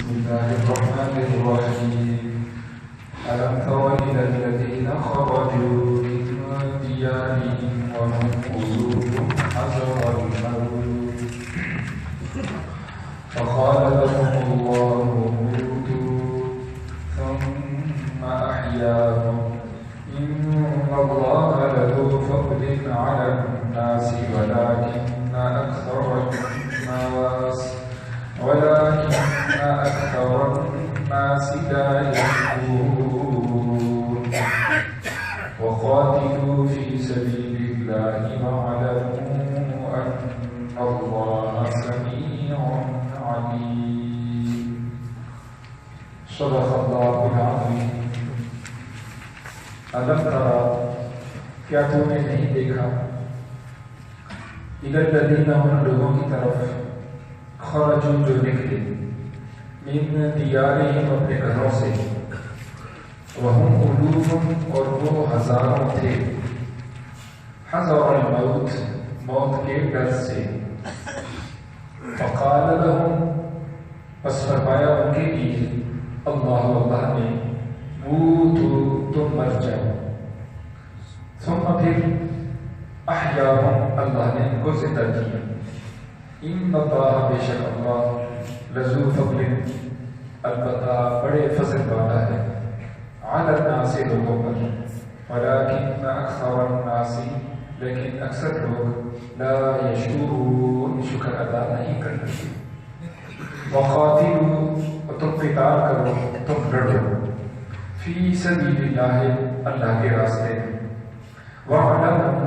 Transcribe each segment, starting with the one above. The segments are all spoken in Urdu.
الله الرحمن الرحيم ألم تر إلى الذين خرجوا من ديارهم وهم ألوف حذر الموت فقال لهم الله موتوا ثم أحياهم إن الله لذو فضل على الناس ولكن أكثر الناس لا يشكرون وقاتلوا في سبيل الله واعلموا أن الله سميع عليم صدق الله العظيم ألم ترى کیا تم نے نہیں دیکھا اِلَى الَّذِينَ ان لوگوں کی طرف خرجوا جو نکلے من دیارہم اپنے گھروں سے وہم الوف اور وہ ہزاروں تھے حذر الموت موت کے ڈر سے فقال لهم پس فرمایا ان کے لیے اللہ نے موتوا تم مر جاؤ ثم پھر احیاهم اللہ نے ان کو زندہ کیا ان اللہ بے شک اللہ لذو فضل البتہ بڑے فضل والا ہے علی الناس لوگوں پر ولکن اکثر الناس لیکن اکثر لوگ لا یشکرون شکر ادا نہیں کرتے وقاتلوا تم قتال کرو تم لڑو فی سبیل اللہ اللہ کے راستے میں وَاعْلَمُوا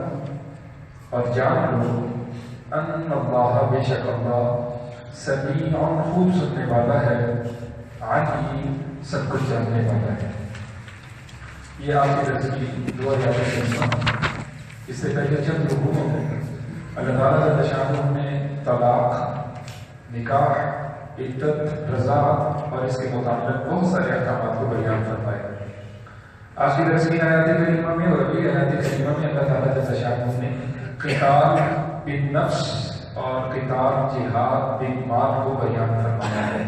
اور جان لو ان اللہ بے شک اللہ سمیع خوب سننے والا ہے علیم سب کچھ جاننے والا ہے. یہ آپ کی درس کی دعا یاد رکھنا. اس سے پہلے چند رکوعوں میں اللہ تعالیٰ جل شانہ نے طلاق، نکاح، عدت، رضاعت اور اس کے متعلق بہت سارے احکامات کو بیان فرمایا. آج کی درس کی آیات کریمہ میں اور اگلی آیات کریمہ میں اللہ تعالیٰ جل شانہ نے قتال بالنفس اور قتال جہاد بالمال کو بیان فرمایا ہے.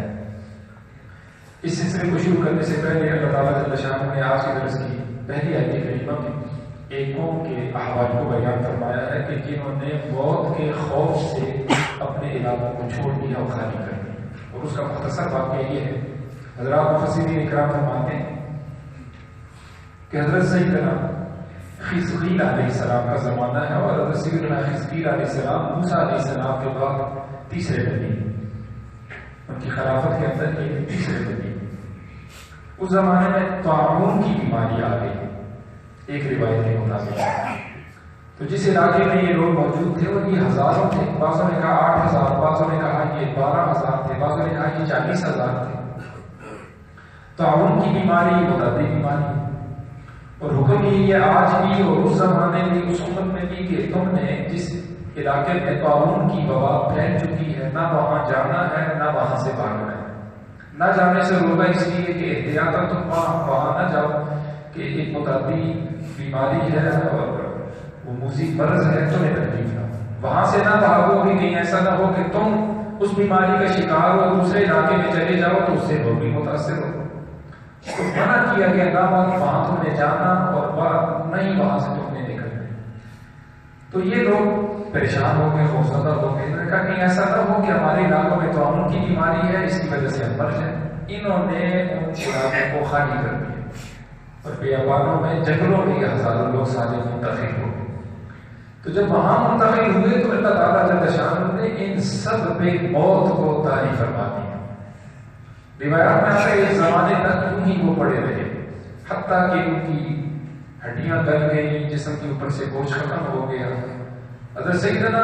اس سلسلے کو شروع کرنے سے پہلے اللہ تعالیٰ جل شانہ نے آج کی درس کی پہلی آیت کریمہ میں ایک قوم کے احوال کو بیان فرمایا ہے کہ جنہوں نے موت کے خوف سے اپنے علاقوں کو چھوڑ دیا اور خالی کر دیا. اور اس کا مختصر واقعہ یہ ہے، حضرات مفسرین اکرام فرماتے ہیں کہ حضرت سیدنا خضقیل علیہ السلام کا زمانہ ہے اور حضرت سیدنا خضقیل علیہ السلام موسیٰ علیہ السلام کے بعد تیسرے نبی، ان کی خلافت کے اندر یہ تیسرے نبی. اس زمانے میں طاعون کی بیماری آ گئی ایک روایت کے مطابق. تو جس علاقے میں یہ لوگ موجود تھے اور یہ ہزاروں تھے، بعضوں نے کہا 8,000، بعضوں نے کہا یہ 12,000 تھے، بعضوں نے کہا یہ 40,000 تھے. طاعون کی بیماری متعدی بیماری اور حکم یہ آج بھی اور اس زمانے میں اس امت میں بھی کہ تم نے جس علاقے میں طاعون کی وبا پھیل چکی ہے نہ وہاں جانا ہے نہ وہاں سے بھاگنا ہے. نہ جانے سے روکا اس لیے کہ احتیاطاً تم وہاں نہ جاؤ کہ ایک متعدی بیماری ہے اور وہ مصیب مرض ہے تمہیں تکلیف نہ. وہاں سے نہ بھاگو کہ کہیں ایسا نہ ہو کہ تم اس بیماری کا شکار ہو دوسرے علاقے میں چلے جاؤ تو اس سے وہ بھی متاثر ہو. تو منع کیا گیا نہ وہاں تم نے جانا اور نہیں وہاں سے تم نے نکلنا. تو یہ لوگ پریشان ہو گئے، خوفزدہ ہو گئے. انہوں نے کہا کہ ایسا نہ ہو کہ ہمارے علاقوں میں طاعون کی بیماری ہے اس کی وجہ سے ہم مر جائیں. انہوں نے ان علاقوں کو خالی کر دیا اور بیابانوں میں جنگلوں میں ہزاروں لوگ سارے منتقل ہو گئے. تو جب وہاں منتقل ہوئے تو اللہ تعالیٰ جل شانہ نے ان سب پہ موت کو طاری فرما دیا. روایات میں آتا ہے اس زمانے تک یوں ہی وہ پڑے رہے حتیٰ کہ ان کی ہڈیاں گل گئی، جسم کے اوپر سے بوجھ ختم ہو گیا. حضرت سیدنا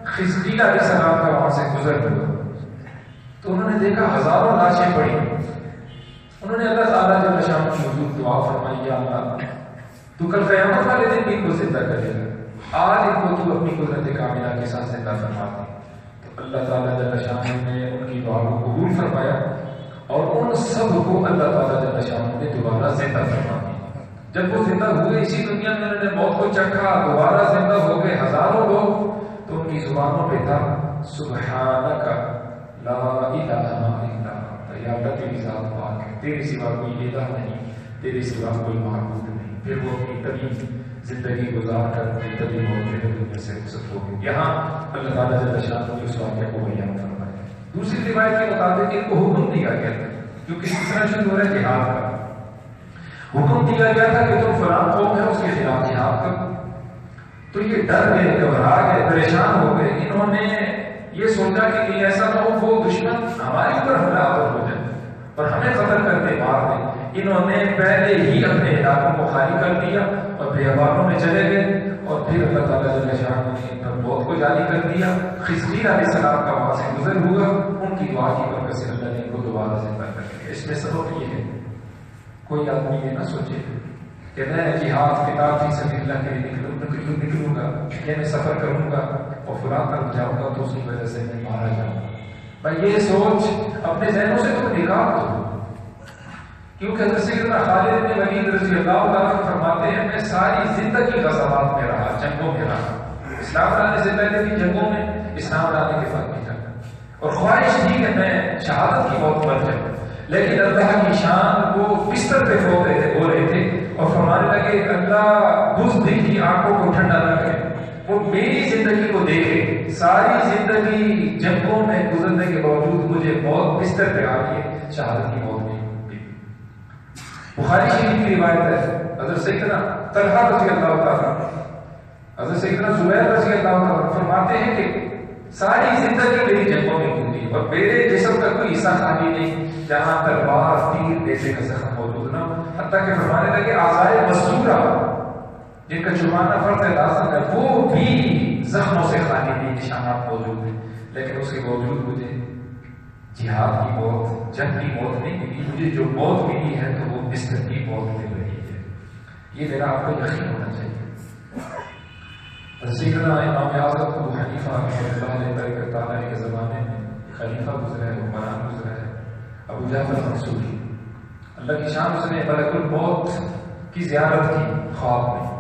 خضقیل علیہ السلام کا وہاں سے گزر ہوا تو انہوں نے دیکھا ہزاروں لاشیں پڑی. انہوں نے اللہ تعالیٰ جل شانہ کی حضور دعا فرمائی، یا اللہ تو کل قیامت والے دن ان کو زندہ کرے گا، آج ان کو تو اپنی قدرت کاملہ کے ساتھ زندہ فرما دے. تو اللہ تعالیٰ جل شانہ نے ان کی دعا کو قبول فرمایا اور ان سب کو اللہ تعالیٰ جل شانہ نے دوبارہ زندہ فرما دیا. جب وہ زندہ ہوئے اسی دنیا میں انہوں نے موت کو چکھا، دوبارہ زندہ ہو گئے ہزاروں لوگ. تو ان کی زبانوں پہ تھا سبحانک لا الہ الا انت یا اللہ تیری ذات پاک ہے، تیرے سوا کوئی الہ نہیں، تیرے سوا کوئی معبود نہیں. پھر وہ اپنی طویل زندگی گزار کر اپنی طویل موت کے دنیا سے رخصت ہو گئی. یہاں اللہ تعالیٰ جل شانہ اس واقعہ کو بیان فرمایا. دوسری روایت کے مطابق ان کو حکم دیا گیا تھا، کیونکہ سلسلہ شروع ہو رہا ہے جہاد کا. حکم دیا گیا تھا کہ تم فلاں قوم ہے اس کے خلاف جہاد کرو. تو یہ ڈر گئے، گھبرا گئے، پریشان ہو گئے. انہوں نے یہ سوچا کہ کہیں ایسا نہ ہو وہ دشمن ہمارے اوپر حملہ آور ہو جائے اور ہمیں قتل کر کے مار دیں. انہوں نے پہلے ہی اپنے علاقوں کو خالی کر دیا اور بیابانوں میں چلے گئے. اور پھر اللہ تعالیٰ جل شانہ نے ان پر موت کو جاری کر دیا. خضر علیہ السلام کا وہاں سے گزر ہوا، ان کی دعا کی برکت سے اللہ نے ان کو دوبارہ زندہ کر دیا. اس میں سبب یہ ہے کوئی آدمی یہ نہ سوچے کہ میں جہاد کتاب فی سبیل اللہ کے لیے نکلوں گا یا میں سفر کروں گا اور فلاں تک جاؤں گا تو اس کی وجہ سے میں مارا جاؤں گا. بھائی یہ سوچ اپنے ذہنوں سے تو نکال دو، کیونکہ حضرت سیدنا خالد بن ولید رضی اللہ تعالیٰ عنہ فرماتے ہیں میں ساری زندگی غزوات میں رہا، جنگوں میں رہا. اسلام لانے سے پہلے بھی جنگوں میں، اسلام لانے کے بعد بھی جنگ، اور خواہش تھی کہ میں شہادت کی موت مر جاؤں. لیکن اللہ کی شان وہ بستر پہ ہو رہے تھے اور فرمانے لگے اللہ بزدل کی آنکھوں کو ٹھنڈا نہ کرے، وہ میری زندگی کو دیکھے. ساری زندگی جنگوں میں گزرنے کے باوجود مجھے موت بستر پہ آ گئی، شہادت کی موت نہیں. بخاری شریف کی روایت ہے حضرت سیدنا طلحہ رضی اللہ تعالیٰ، حضرت سیدنا زبیر رضی اللہ تعالیٰ فرماتے ہیں کہ ساری زندگی میری جنگوں میں گزری اور میرے جسم کا کوئی حصہ خالی نہیں جہاں تلوار تیر نیزے کا زخم موجود نہ، حتیٰ کہ فرمانے لگے اعضائے مستورہ جن کا چھپانا فرض لازم ہے وہ بھی زخموں سے خالی نہیں، نشانات موجود ہیں. لیکن اس کے باوجود مجھے جہاد کی موت، جنگ کی موت نہیں ملی. مجھے جو موت ملی ہے تو وہ بستر کی موت مل رہی ہے. یہ میرا آپ کو یقین ہونا چاہیے. سیدنا امام اعظم ابو حنیفہ رحمۃ اللہ علیہ برکت اللہ کے زمانے میں خلیفہ گزرا ہے، حکمران گزرا ہے، ابو جعفر منصوری. اللہ کی شان اس نے ملک الموت کی زیارت کی خواب میں.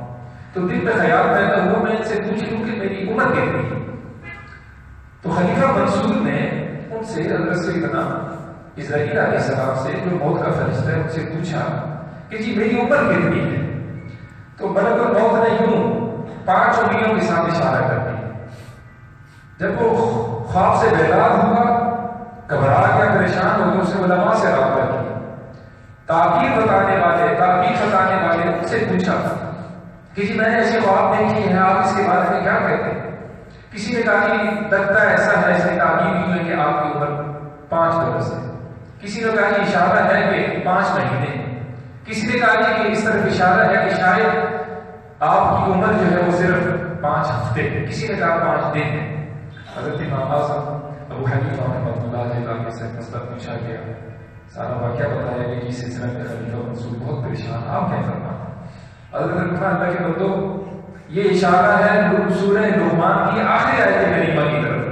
تو دل میں خیال پیدا ہوا میں ان سے پوچھ لوں کہ میری عمر کتنی ہے. تو خلیفہ منصور نے ان سے حضرت سیدنا اسرائیل علیہ السلام سے جو موت کا فرشتہ ہے ان سے پوچھا کہ جی میری عمر کتنی ہے. تو ملک الموت نے یوں 5 انگلیوں کے ساتھ اشارہ کر دیا. جب وہ خواب سے بیدار ہوا، گھبرا گیا، پریشان ہو گیا، اس نے علماء سے رابطہ کیا. تعبیر بتانے والے ان سے پوچھا کہ جی میں نے ایسے خواب دیکھی ہے، آپ اس کے بارے میں کیا کہتے ہیں؟ کسی نے کہا کہ لگتا ہے ایسا ہے، اس کی تعبیر یہ ہے کہ آپ کی عمر 5 برس ہے. کسی نے کہا کہ اشارہ ہے کہ 5 مہینے. کسی نے کہا کہ اس طرف اشارہ ہے کہ شاید آپ کی عمر جو ہے وہ صرف 5 ہفتے ہے. کسی نے کہا 5 دن ہے. حضرت امام اعظم ابو حنیفہ رحمۃ اللہ علیہ سے مسئلہ پوچھا گیا، سارا واقعہ بتایا گیا کہ اس سلسلے میں خلیفہ منصور بہت پریشان، آپ کیا فرماتے ہیں؟ حضرت اللہ کے بندو یہ اشارہ ہے سورہ لقمان کی آخری آیت کریمہ کی طرف.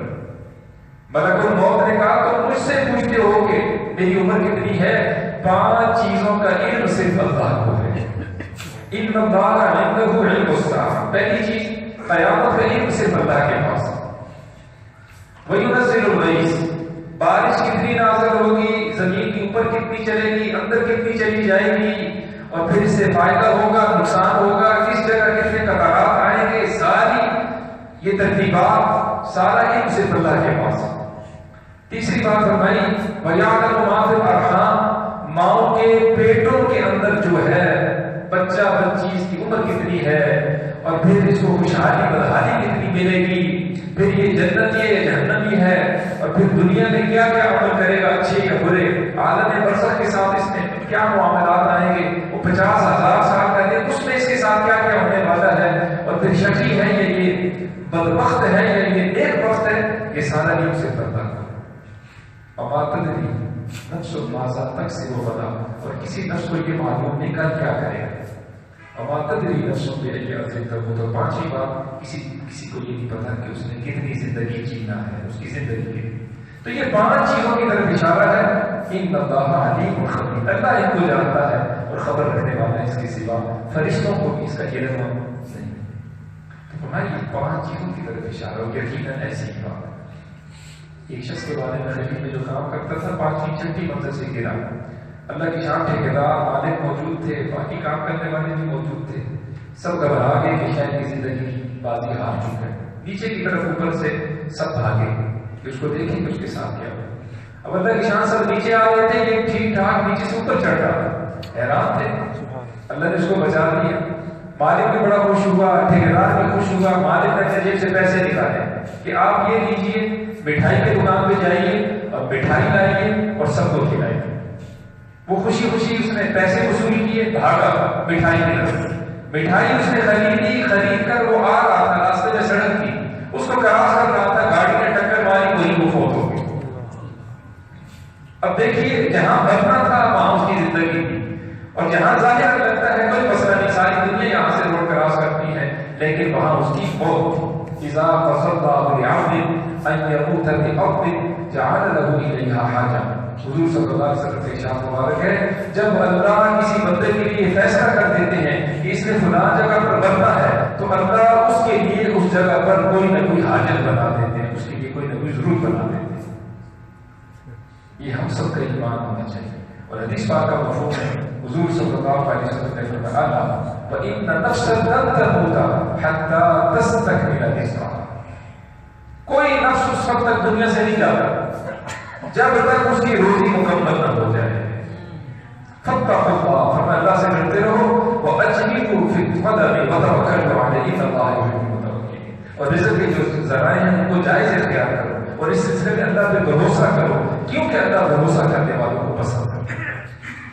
ملک الموت نے کہا تم مجھ سے پوچھتے ہو کہ میری عمر کتنی ہے، 5 چیزوں کا علم صرف اللہ کو ہے. ان اللہ عنده علم الساعہ، پہلی چیز قیامت کا علم صرف اللہ کے پاس. وَيُنَزِّلُ الْغَيْثَ، بارش کتنی نازل ہوگی، زمین کی اوپر کتنی چلے گی، اندر کتنی چلی جائے گی، اور پھر اس سے فائدہ ہوگا، نقصان ہوگا، کس جگہ کتنے قطرات آئیں گے، ساری یہ ترتیبات، سارا علم صرف اللہ کے پاس ہے. تیسری بات فرمائی وَيَعْلَمُ مَا فِي الْأَرْحَامِ، ماؤں کے پیٹوں کے اندر جو ہے بچہ بچی کی عمر کتنی ہے، اور پھر اس کو خوشحالی بدحالی کتنی ملے گی، پھر یہ جنتی ہے جہنمی ہے، اور پھر دنیا میں کیا کیا عمل کرے گا، اچھے یا برے، عالم برزخ کے ساتھ اس میں کیا معاملات آئیں گے، وہ 50,000 سال کا دن اس میں اس کے ساتھ کیا کیا ہونے والا ہے، اور پھر شقی ہے یہ بدبخت ہے یا یہ نیک بخت ہے، یہ سارا علم سے پتہ ہے. وما تدری نفس ماذا تکسب غدا، اور کسی نفس کو یہ معلوم نہیں کل کیا کرے گا. وما تدری نفس بأي أرض تموت. تو 5ویں بات کسی کو یہ نہیں پتا کہ اس نے کتنی زندگی جینا ہے، اس کی زندگی کتنی. تو یہ 5 چیزوں کی طرف اشارہ ہے. ان اللہ علیم خبیر، اللہ ان کو جانتا ہے اور خبر رکھنے والا ہے، اس کے سوا فرشتوں کو بھی اس کا علم نہیں. تو فرمایا یہ 5 چیزوں کی طرف اشارہ ہو، یقیناً ایسی ہی بات ہے. ایک شخص کے بارے میں خلیج میں جو کام کرتا تھا 5ویں 6ٹھی منزل سے گرا. اللہ کی شان ٹھیکیدار مالک موجود تھے، باقی کام کرنے والے بھی موجود تھے. سب گھبرا گئے کہ شاید کی زندگی کی بازی ہار چکا ہے. نیچے کی طرف اوپر سے سب بھاگے کہ اس کو دیکھیں کہ اس کے ساتھ کیا ہوا. اب اللہ کی شان سب نیچے آ گئے تھے، یہ ٹھیک ٹھاک نیچے سے اوپر چڑھ رہا تھا. حیران تھے. اللہ نے اس کو بچا لیا. مالک بھی بڑا خوش ہوا، ٹھیکیدار بھی خوش ہوا. مالک نے جیب سے پیسے نکالے کہ آپ یہ لیجیے، مٹھائی کی دکان پہ جائیے اور مٹھائی لائیے اور سب کو کھلائیے. وہ خوشی خوشی اس نے پیسے وصول کیے، بھاگا مٹھائی کی طرف. مٹھائی اس نے خریدی، خرید کر وہ آ رہا تھا، راستے میں سڑک تھی، اس کو کراس کر رہا تھا، گاڑی نے ٹکر ماری، وہی وہ فوت ہو گئی. اب دیکھیے جہاں بچنا تھا وہاں اس کی زندگی تھی، اور جہاں ظاہر لگتا ہے کوئی مسئلہ نہیں، ساری دنیا یہاں سے روڈ کراس کرتی ہے، لیکن وہاں اس کی موت تھی. اذا فصل الله بعبد ان يموت بأرض جعل له اليها حاجة. حضور صلی اللہ علیہ وسلم سے ارشاد مبارک ہے، جب اللہ کسی بندے کے لیے فیصلہ کر دیتے ہیں کہ اس نے فلاں جگہ پر بننا ہے، تو اللہ اس کے لیے اس جگہ پر کوئی نہ کوئی حاجت بنا دیتے ہیں، اس کے لیے کوئی نہ کوئی ضرورت بنا دیتے ہیں. یہ ہم سب کا ایمان ہونا چاہیے. اور حدیث پاک کا مفہوم ہے، حضور صلی اللہ علیہ وسلم نے فرمایا وَإِنَّ نَفْسًا لَن تَمُوتَ حَتَّى تَسْتَكْمِلَ رِزْقَهَا. کوئی نفس اس وقت تک دنیا سے نہیں جاتا جب تک اس کی روزی مکمل نہ ہو جائے. فَاتَّقُوا اللَّهَ، فرمایا اللہ سے ڈرتے رہو. وَأَجْمِلُوا فِي الطَّلَبِ وَتَوَكَّلُوا عَلَيْهِ إِنَّ اللَّهَ يُحِبُّ الْمُتَوَكِّلِينَ. اور رزق کے جو ذرائع ہیں ان کو جائز اختیار کرو، اور اس سلسلے میں اللہ پہ بھروسہ کرو، کیونکہ اللہ بھروسہ کرنے والوں کو پسند کرتا ہے.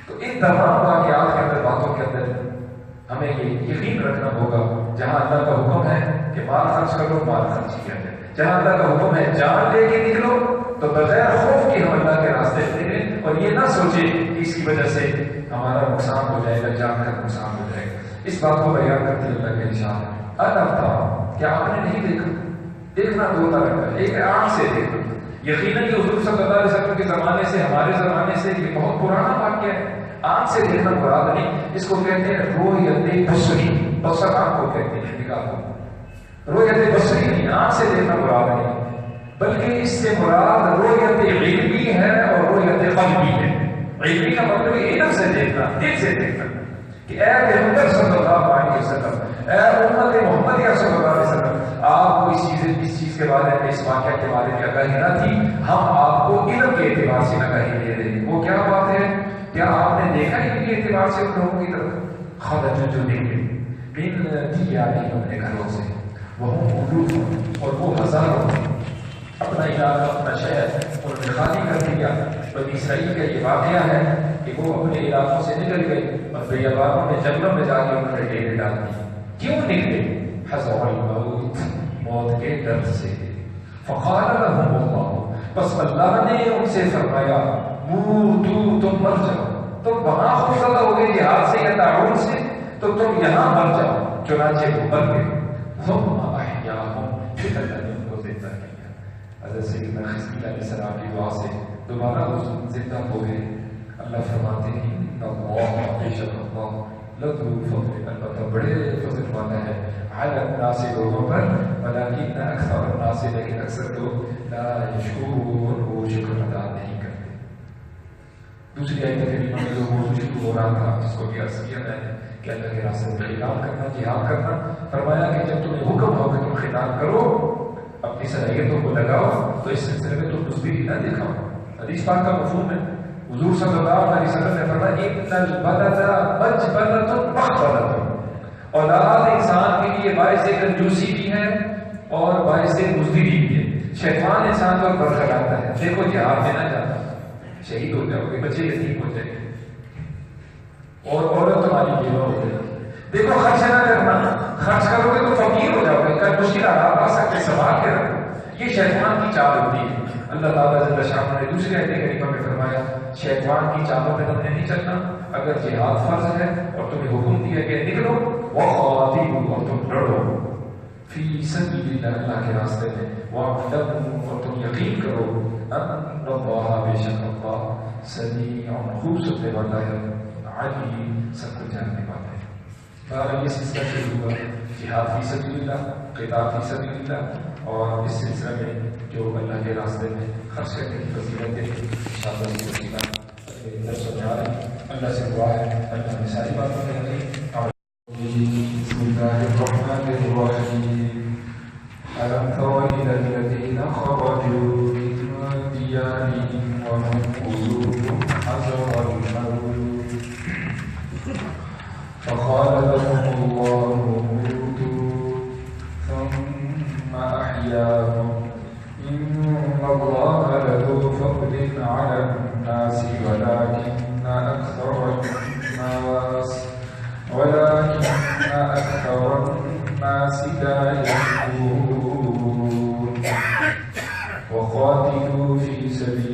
تو ان تمام واقعات کے اندر، باتوں کے اندر ہمیں یہ یقین رکھنا ہوگا، جہاں اللہ کا حکم ہے کہ مال خرچ کرو، مال خرچ کیا جائے. جہاں اللہ کا حکم ہے جان لے کے نکلو، تو بغیر خوف کے ہم اللہ کے راستے میں نکلیں، اور یہ نہ سوچیں کہ اس کی وجہ سے ہمارا نقصان ہو جائے گا، جان کا نقصان ہو جائے گا. اس بات کو بیان کرتے اللہ کے ارشاد ہے الافتا، کیا آپ نے نہیں دیکھا؟ دیکھنا دو طرح کا، ایک آنکھ سے دیکھنا. یقیناً یہ حضور صلی اللہ علیہ وسلم کے زمانے سے، ہمارے زمانے سے یہ بہت پرانا واقعہ ہے. آنکھ سے دیکھنا مراد نہیں، اس کو کہتے ہیں رؤیت بصری. بصر آنکھ کو کہتے ہیں، نگاہ کو. رؤیت بصری نہیں، آنکھ سے دیکھنا مراد نہیں، بلکہ اس سے مراد رؤیت علمی ہے اور رؤیت قلبی ہے. علمی کا مطلب علم سے دیکھنا، دل سے دیکھنا کہ اے پیغمبر صلی اللہ علیہ وسلم، اے امت محمدیہ صلی اللہ علیہ وسلم، آپ کو اس چیز کے بارے میں، اس واقعہ کے بارے میں آگاہی نہ تھی، ہم آپ کو علم کے اعتبار سے آگاہی دے رہے ہیں. وہ کیا بات ہے؟ کیا آپ نے دیکھا علم کے اعتبار سے ان لوگوں کی طرف خرج جو نکلے من دیارہم، اپنے گھروں سے، وہم الوف، اور وہ ہزاروں، اپنا علاقہ، اپنا شہر انہوں نے خالی کر دیا. بنی اسرائیل کا یہ واقعہ ہے کہ وہ اپنے علاقوں سے نکل گئے اور بیابانوں میں، جنگلوں میں جا کے انہوں نے ڈیرے ڈال دی. کیوں نکلے؟ حذر الموت، موت کے ڈر سے. فقال لهم اللہ، بس اللہ نے ان سے فرمایا موتو، تم مر جاؤ. تم وہاں خوفزدہ ہو گئے جہاد سے یا تعاون سے، تو تم یہاں مر جاؤ. چنانچہ وہ مر گئے. ثم احیاهم، پھر اللہ نے ان کو زندہ کیا. حضرت سیدنا خضر علیہ السلام کی دعا سے دوبارہ وہ زندہ ہو گئے. اللہ فرماتے ہیں ان اللہ، بے شک اللہ لذو فضل، البتہ بڑے فضل والا ہے، علی الناس، لوگوں پر، ولکن اکثر الناس، لیکن اکثر لوگ لا یشکرون، وہ شکر ادا نہیں کرتے. دوسری آیت کریمہ میں جو موضوع ہو رہا تھا، جس کو بھی عرض کیا میں نے کہ اللہ کے راستے میں قتال کرنا، جہاد کرنا، فرمایا کہ جب تمہیں حکم ہو کہ تم قتال کرو، اپنی صلاحیتوں کو لگاؤ، تو اس سلسلے میں تم بزدلی نہ دکھاؤ. حدیث پاک کا مفہوم ہے، حضور صلی اللہ علیہ وسلم نے فرمایا ان البلد مجبلۃ مخبلۃ، اولاد انسان کے لیے باعث کنجوسی بھی ہے اور باعث بزدلی بھی ہے. شیطان انسان کو برخا لاتا ہے، دیکھو جہاد میں نہ جاتا، شہید ہو جاؤ گے، بچے یتیم ہو جائیں گے، اور عورت تمہاری بیوہ ہو جائے گی. دیکھو خرچ نہ کرنا، خرچ کرو گے تو فقیر ہو جاؤ گے، کل مشکل حالات آ سکتے، سنبھال کے رکھو. یہ شیطان کی چال ہوتی ہے. اللہ تعالیٰ جل شانہ نے دوسری آیت کریمہ میں فرمایا شیطان کی چالوں پہ تم نے نہیں چلنا. اگر جہاد فرض ہے اور تمہیں حکم دیا کہ نکلو، وقاتلوا، اور تم لڑو، فی سبیل اللہ، اللہ کے راستے میں، واعلموا، اور تم یقین کرو، ان اللہ، بے شک اللہ، سمیع، خوب سننے والا ہے، علیم، سب کو جاننے والا ہے. یہ سلسلہ شروع ہوا جہاد فی سبیل اللہ، قتال فی سبیل اللہ. اور اس سلسلے میں جو اللہ کے راستے میں خرچ کرنے کی فضیلت ہے انشاءاللہ اس فضیلت درس و بیان اللہ سے دعا ہے اللہ نے ساری باتوں میں رکھی. بسم اللہ الرحمن الرحیم. ألم تر إلى الذين خرجوا من ديارهم وهم قلوب حذر الموت فقال لهم الله موتوا ثم أحياهم إن الله لذو فضل على الناس ولكن أكثر الناس لا يشكرون. وقاتلوا في سبيل